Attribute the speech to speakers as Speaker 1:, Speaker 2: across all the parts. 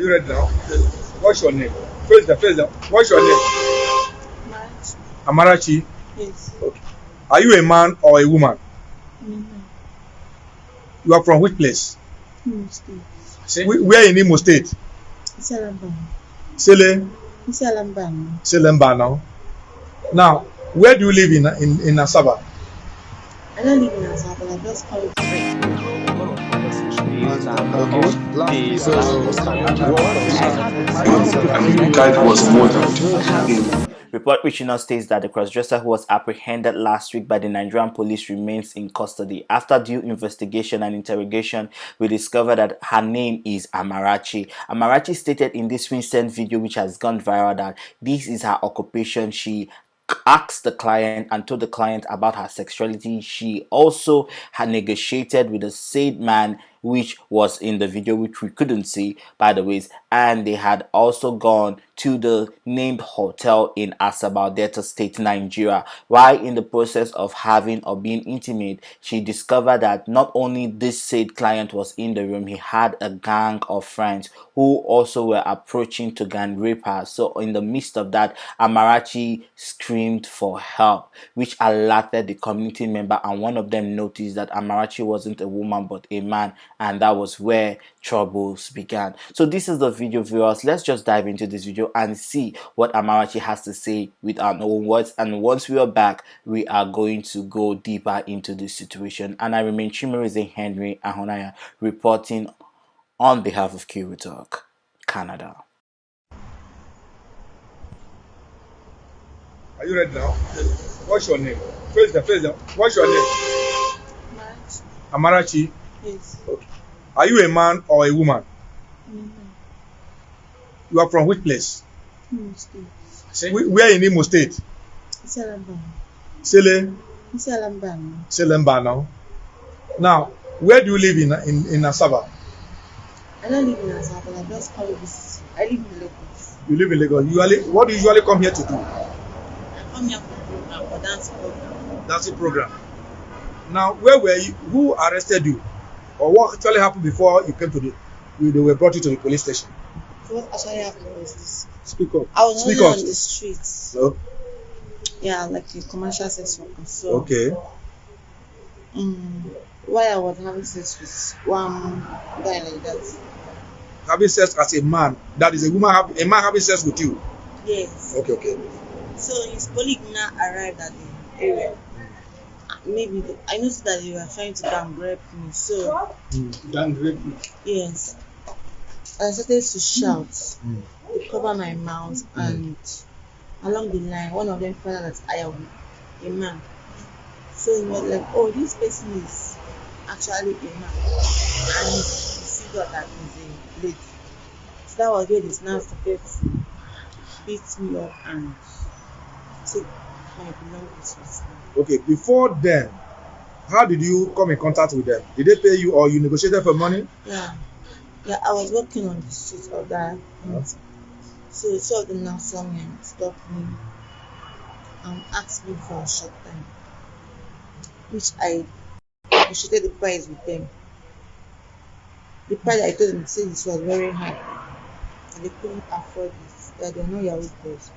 Speaker 1: you ready now? What's your name? Face the. What's your name?
Speaker 2: Amarachi.
Speaker 1: Amarachi.
Speaker 2: Yes.
Speaker 1: Okay. Are you a man or a woman?
Speaker 2: Mm-hmm.
Speaker 1: You are from which place?
Speaker 2: Imo State.
Speaker 1: Where in Imo State?
Speaker 2: Isalambano.
Speaker 1: Sele.
Speaker 2: Isalambano.
Speaker 1: Selembano. Now, where do you live in Asaba?
Speaker 2: I don't live in Asaba, but I just call it
Speaker 3: I think the guy was murdered.
Speaker 4: Report reaching us states that the crossdresser who was apprehended last week by the Nigerian police remains in custody. After due investigation and interrogation, we discovered that her name is Amarachi. Amarachi stated in this recent video, which has gone viral, that this is her occupation. She asked the client and told the client about her sexuality. She also had negotiated with a said man, which was in the video, which we couldn't see by the way, and they had also gone to the named hotel in Asaba, Delta State, Nigeria. While in the process of having or being intimate, she discovered that not only this said client was in the room, he had a gang of friends who also were approaching to gang rape her. So in the midst of that, Amarachi screamed for help, which alerted the community member, and one of them noticed that Amarachi wasn't a woman but a man, and that was where troubles began. So this is the video, viewers. Let's just dive into this video and see what Amarachi has to say with our own words, and once we are back, we are going to go deeper into this situation. And I remain Chimerize Henry Ahonaya, reporting on behalf of Kiwi Talk Canada.
Speaker 1: Are you ready now? What's your name? Face the. What's your name?
Speaker 2: Amarachi.
Speaker 1: Amarachi.
Speaker 2: Yes.
Speaker 1: Okay. Are you a man or a woman?
Speaker 2: Mm-hmm.
Speaker 1: You are from which place?
Speaker 2: Imo State.
Speaker 1: Where in Imo State?
Speaker 2: Isalambano.
Speaker 1: Sele.
Speaker 2: Isalambano.
Speaker 1: Selembano. Now, where do you live in Asaba?
Speaker 2: I don't live in Asaba, but I just call it this. I live in Lagos.
Speaker 1: You live in Lagos. What do you usually come here to do?
Speaker 2: I come here for dance program.
Speaker 1: That's the program. Now, where were you? Who arrested you? Or what actually happened before you came to they were brought you to the police station?
Speaker 2: So what actually happened was this.
Speaker 1: Speak up.
Speaker 2: I was
Speaker 1: Speak
Speaker 2: only
Speaker 1: up.
Speaker 2: on the streets.
Speaker 1: So,
Speaker 2: Yeah, like a commercial sex worker. So
Speaker 1: okay.
Speaker 2: while I was having sex with one guy like that.
Speaker 1: Having sex as a man, that is a man having sex with you.
Speaker 2: Yes.
Speaker 1: Okay.
Speaker 2: So his colleague now arrived at the area. Maybe I noticed that they were trying to gang rape me. So
Speaker 1: Gang rape.
Speaker 2: yes, I started to shout to cover my mouth, and along the line, one of them found out that I am a man. So he was like, "Oh, this person is actually a man," and he figured that he's a lady. So that was where this now started to beat me up and take my belongings with me.
Speaker 1: Okay, before then, how did you come in contact with them? Did they pay you or you negotiated for money?
Speaker 2: Yeah, I was walking on the street of that. So two of them now saw me and stopped me and asked me for a short time, which I negotiated the price with them. The price I told them said this was very high and they couldn't afford it, that they were not Yahoo boys.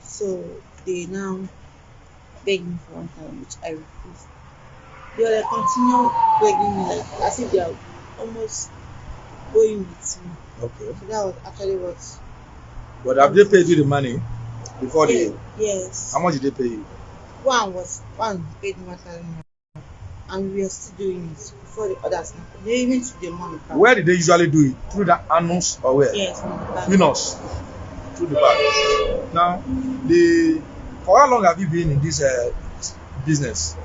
Speaker 2: So they now begged me for one time, which I refused. They were like continue begging me, like as if they are almost going with me.
Speaker 1: Okay.
Speaker 2: So that was actually what.
Speaker 1: But have they paid you the money before
Speaker 2: Yes.
Speaker 1: How much did they pay you?
Speaker 2: One paid me 1,000 naira, and we are still doing it before the others now. They even took the money back.
Speaker 1: Where did they usually do it? Through the anons or where?
Speaker 2: Yes, on the back.
Speaker 1: Minos. Through the back. Now, for how long have you been in this business?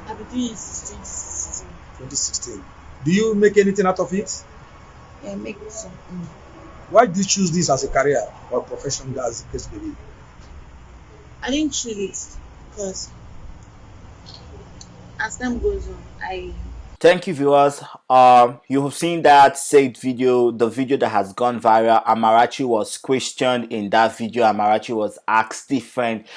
Speaker 2: I've been doing it since
Speaker 1: 2016. Do you make anything out of it?
Speaker 2: Yeah, make some.
Speaker 1: Why did you choose this as a career or profession, as the case may be?
Speaker 2: I didn't choose it because as time goes on, I
Speaker 4: Thank you, viewers. You have seen that said video, the video that has gone viral. Amarachi was questioned in that video. Amarachi was asked different,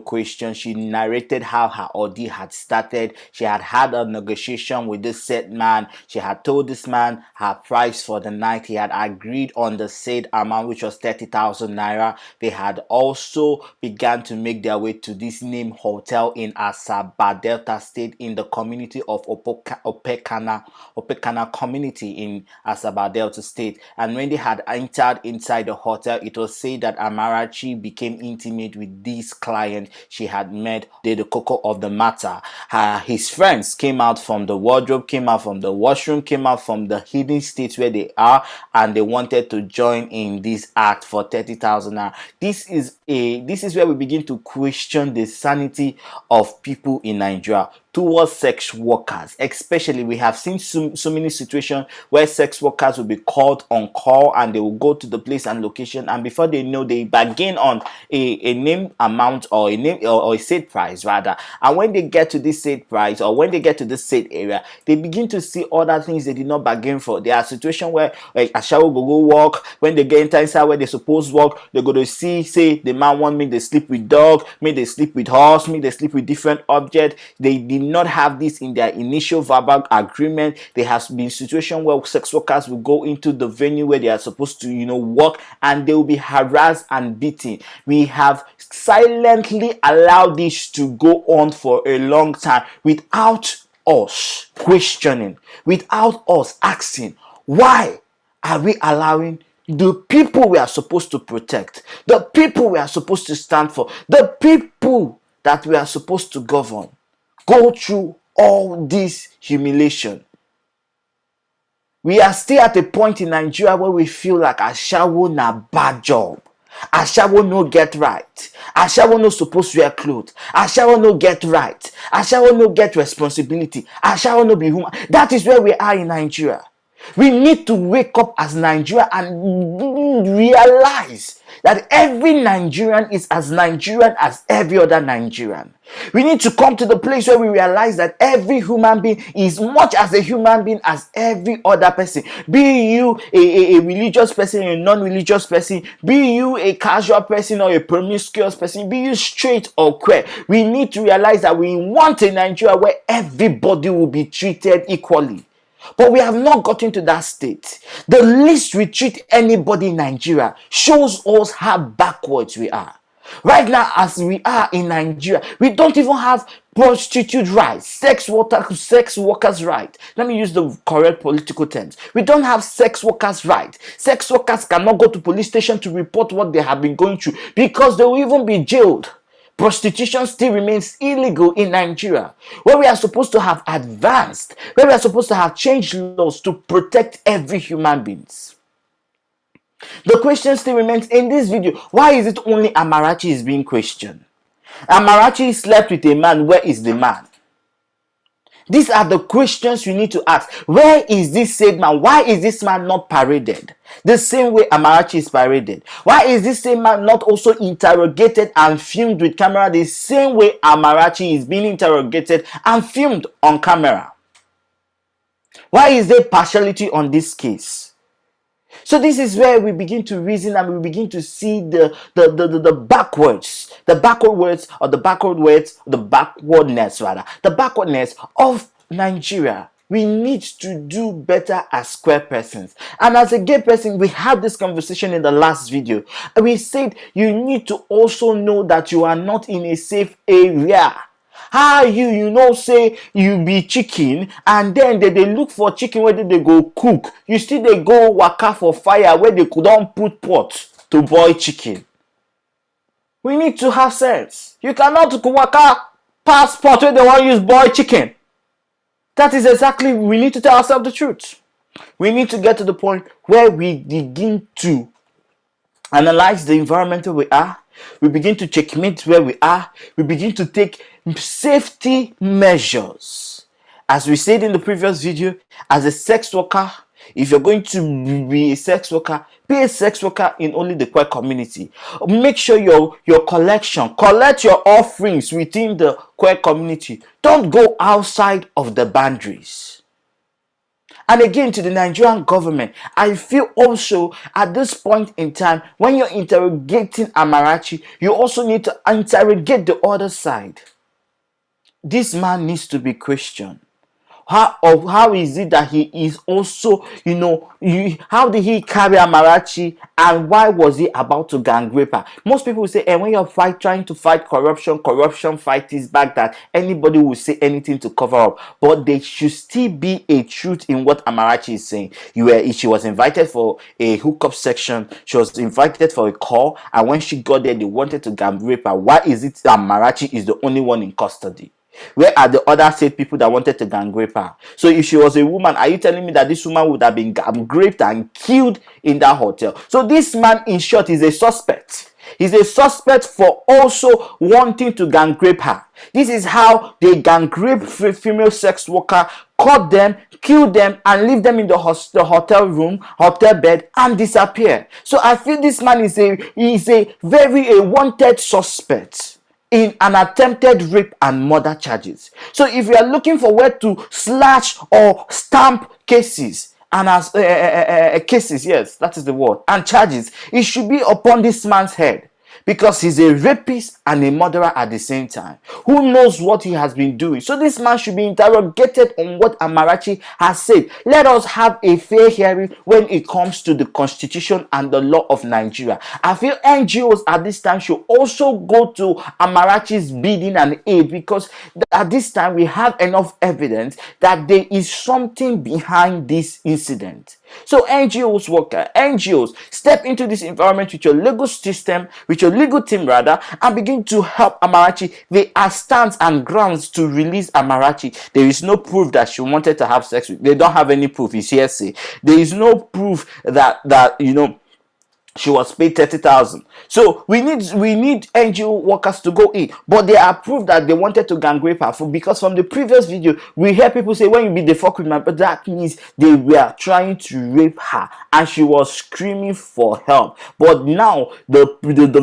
Speaker 4: questions. She narrated how her ordeal had started. She had a negotiation with this said man. She had told this man her price for the night. He had agreed on the said amount, which was 30,000 naira. They had also began to make their way to this named hotel in Asaba, Delta State, in the community of Opekana community in Asaba, Delta State. And when they had entered inside the hotel, it was said that Amarachi became intimate with this client she had met. The cocoa of the matter. His friends came out from the wardrobe, came out from the washroom, came out from the hidden states where they are, and they wanted to join in this act for 30,000 naira. This is where we begin to question the sanity of people in Nigeria towards sex workers. Especially, we have seen so many situations where sex workers will be called on call, and they will go to the place and location, and before they know, they bargain on a named amount, or a name, or a set price rather. And when they get to this set price, or when they get to this set area, they begin to see other things they did not bargain for. There are situations where a shower go walk. When they get inside where they supposed work, they go to see, say the man want me they sleep with dog, me they sleep with horse, me they sleep with different objects. They did not have this in their initial verbal agreement. There has been situations where sex workers will go into the venue where they are supposed to work, and they will be harassed and beaten. We have silently allowed this to go on for a long time without us questioning, without us asking, why are we allowing the people we are supposed to protect, the people we are supposed to stand for, the people that we are supposed to govern, go through all this humiliation? We are still at a point in Nigeria where we feel like Ashawo na bad job. Ashawo no get right. Ashawo no supposed to wear clothes. Ashawo no get right. Ashawo no get responsibility. Ashawo no be human. That is where we are in Nigeria. We need to wake up as Nigeria and realize that every Nigerian is as Nigerian as every other Nigerian. We need to come to the place where we realize that every human being is much as a human being as every other person. Be you a religious person, a non-religious person, be you a casual person or a promiscuous person, be you straight or queer. We need to realize that we want a Nigeria where everybody will be treated equally. But we have not gotten to that state. The least we treat anybody in Nigeria shows us how backwards we are. Right now, as we are in Nigeria, we don't even have prostitute rights, sex workers' rights. Let me use the correct political terms. We don't have sex workers' rights. Sex workers cannot go to police station to report what they have been going through because they will even be jailed. Prostitution still remains illegal in Nigeria, where we are supposed to have advanced, where we are supposed to have changed laws to protect every human being. The question still remains in this video. Why is it only Amarachi is being questioned? Amarachi slept with a man. Where is the man? These are the questions you need to ask. Where is this said man? Why is this man not paraded the same way Amarachi is paraded? Why is this same man not also interrogated and filmed with camera the same way Amarachi is being interrogated and filmed on camera? Why is there partiality on this case? So this is where we begin to reason and we begin to see the backwardness of Nigeria. We need to do better as square persons. And as a gay person, we had this conversation in the last video. We said you need to also know that you are not in a safe area. How say you be chicken and then they look for chicken where they go cook. You still they go waka for fire where they couldn't put pot to boil chicken. We need to have sense. You cannot waka passport where they want to use boil chicken. That is exactly, we need to tell ourselves the truth. We need to get to the point where we begin to analyze the environment where we are. We begin to checkmate where we are. We begin to take safety measures. As we said in the previous video, as a sex worker, if you're going to be a sex worker, be a sex worker in only the queer community. Make sure your collect your offerings within the queer community. Don't go outside of the boundaries. And again, to the Nigerian government, I feel also at this point in time, when you're interrogating Amarachi, you also need to interrogate the other side. This man needs to be questioned. How is it that he is also, how did he carry Amarachi, and why was he about to gang rape her? Most people will say, and when you're trying to fight corruption fight is back, that anybody will say anything to cover up, but there should still be a truth in what Amarachi is saying. She was invited for a hookup section, she was invited for a call, and when she got there, they wanted to gang rape her. Why is it Amarachi is the only one in custody? Where are the other state people that wanted to gang rape her? So if she was a woman, are you telling me that this woman would have been gang raped and killed in that hotel? So this man, in short, is a suspect. He's a suspect for also wanting to gang rape her. This is how they gang rape female sex worker, caught them, kill them, and leave them in the hotel room, hotel bed, and disappear. So I feel this man is a very wanted suspect in an attempted rape and murder charges. So if you are looking for where to slash or stamp cases, and as cases, yes, that is the word, and charges, it should be upon this man's head, because he's a rapist and a murderer at the same time. Who knows what he has been doing? So this man should be interrogated on what Amarachi has said. Let us have a fair hearing when it comes to the constitution and the law of Nigeria. I feel NGOs at this time should also go to Amarachi's bidding and aid, because at this time we have enough evidence that there is something behind this incident. So NGOs, step into this environment with your legal system, with your legal team rather, and begin to help Amarachi. There are stands and grounds to release Amarachi. There is no proof that she wanted to have sex with. They don't have any proof. It's hearsay. There is no proof that she was paid 30,000. So we need NGO workers to go in, but they are proof that they wanted to gang rape her. Because from the previous video, we hear people say, when you beat the fuck with my, but that means they were trying to rape her, and she was screaming for help. But now the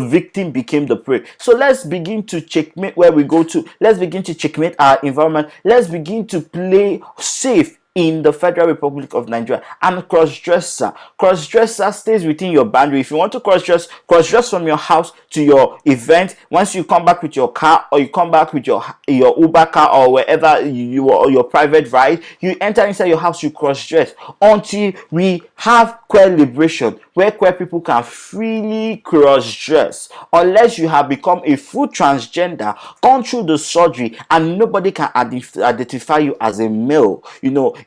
Speaker 4: victim became the prey. So let's begin to checkmate where we go to. Let's begin to checkmate our environment. Let's begin to play safe in the Federal Republic of Nigeria. And cross-dresser stays within your boundary. If you want to cross-dress from your house to your event, once you come back with your car, or you come back with your Uber car, or wherever or your private ride, you enter inside your house, you cross-dress until we have queer liberation, where queer people can freely cross-dress, unless you have become a full transgender, gone through the surgery, and nobody can identify you as a male,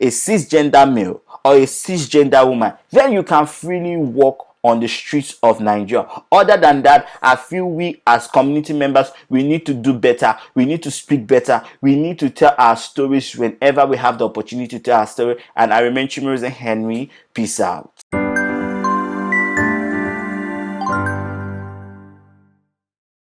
Speaker 4: a cisgender male or a cisgender woman. Then you can freely walk on the streets of Nigeria. Other than that, I feel we as community members, we need to do better. We need to speak better. We need to tell our stories whenever we have the opportunity to tell our story. And I remain Chimerize Henry. Peace out.